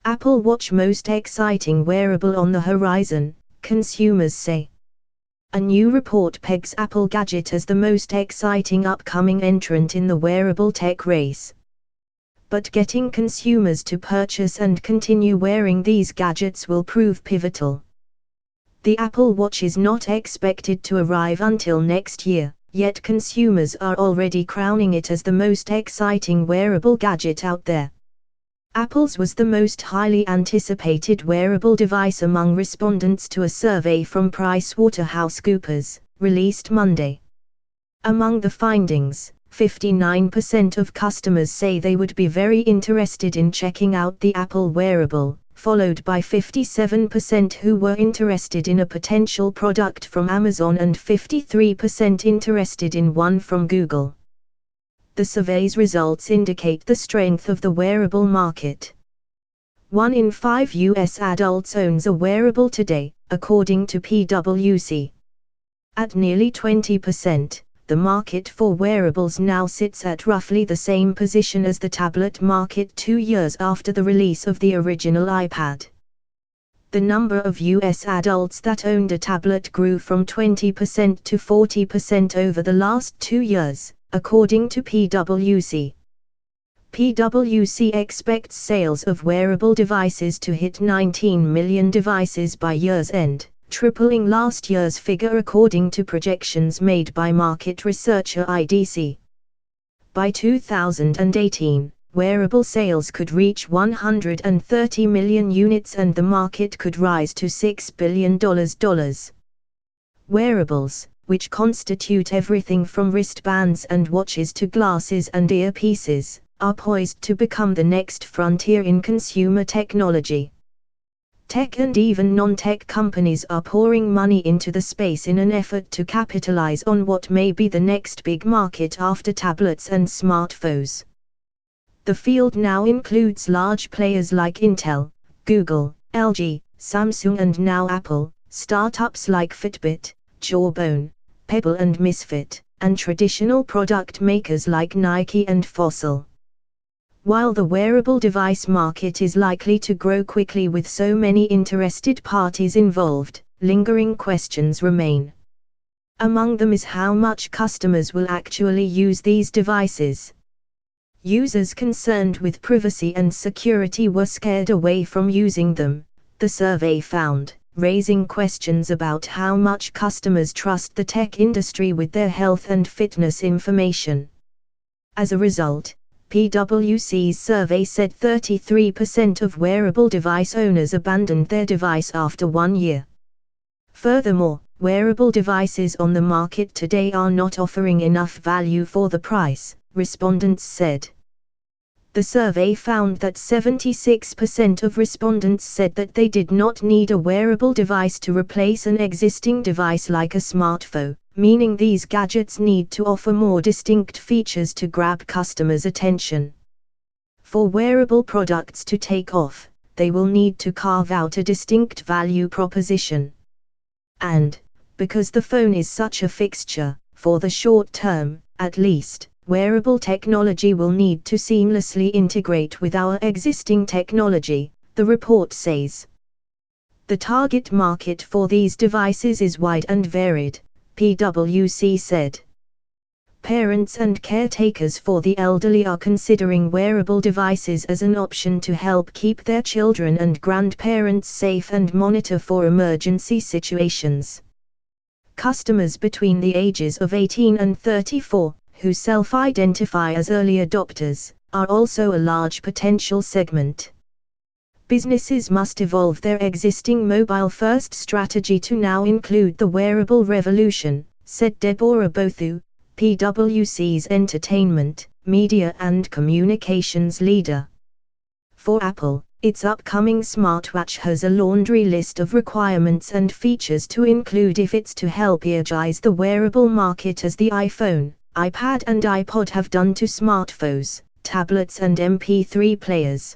Apple Watch most exciting wearable on the horizon, consumers say. A new report pegs Apple gadget as the most exciting upcoming entrant in the wearable tech race. But getting consumers to purchase and continue wearing these gadgets will prove pivotal. The Apple Watch is not expected to arrive until next year, yet consumers are already crowning it as the most exciting wearable gadget out there. Apple's was the most highly anticipated wearable device among respondents to a survey from PricewaterhouseCoopers, released Monday. Among the findings, 59% of customers say they would be very interested in checking out the Apple wearable, followed by 57% who were interested in a potential product from Amazon and 53% interested in one from Google. The survey's results indicate the strength of the wearable market. 1 in 5 U.S. adults owns a wearable today, according to PwC. At nearly 20%, the market for wearables now sits at roughly the same position as the tablet market 2 years after the release of the original iPad. The number of U.S. adults that owned a tablet grew from 20% to 40% over the last 2 years, according to PwC. PwC expects sales of wearable devices to hit 19 million devices by year's end, tripling last year's figure according to projections made by market researcher IDC. By 2018, wearable sales could reach 130 million units and the market could rise to $6 billion. Wearables, which constitute everything from wristbands and watches to glasses and earpieces, are poised to become the next frontier in consumer technology. Tech and even non-tech companies are pouring money into the space in an effort to capitalize on what may be the next big market after tablets and smartphones. The field now includes large players like Intel, Google, LG, Samsung and now Apple, startups like Fitbit, Jawbone, Pebble and Misfit, and traditional product makers like Nike and Fossil. While the wearable device market is likely to grow quickly with so many interested parties involved, lingering questions remain. Among them is how much customers will actually use these devices. Users concerned with privacy and security were scared away from using them, the survey found, raising questions about how much customers trust the tech industry with their health and fitness information. As a result, PwC's survey said 33% of wearable device owners abandoned their device after 1 year. Furthermore, wearable devices on the market today are not offering enough value for the price, respondents said. The survey found that 76% of respondents said that they did not need a wearable device to replace an existing device like a smartphone, meaning these gadgets need to offer more distinct features to grab customers' attention. For wearable products to take off, they will need to carve out a distinct value proposition. And, because the phone is such a fixture, for the short term, at least, wearable technology will need to seamlessly integrate with our existing technology, the report says. The target market for these devices is wide and varied, PwC said. Parents and caretakers for the elderly are considering wearable devices as an option to help keep their children and grandparents safe and monitor for emergency situations. Customers between the ages of 18 and 34, who self-identify as early adopters, are also a large potential segment. Businesses must evolve their existing mobile-first strategy to now include the wearable revolution, said Deborah Bothu, PwC's entertainment, media and communications leader. For Apple, its upcoming smartwatch has a laundry list of requirements and features to include if it's to help energize the wearable market as the iPhone, iPad and iPod have done to smartphones, tablets and MP3 players.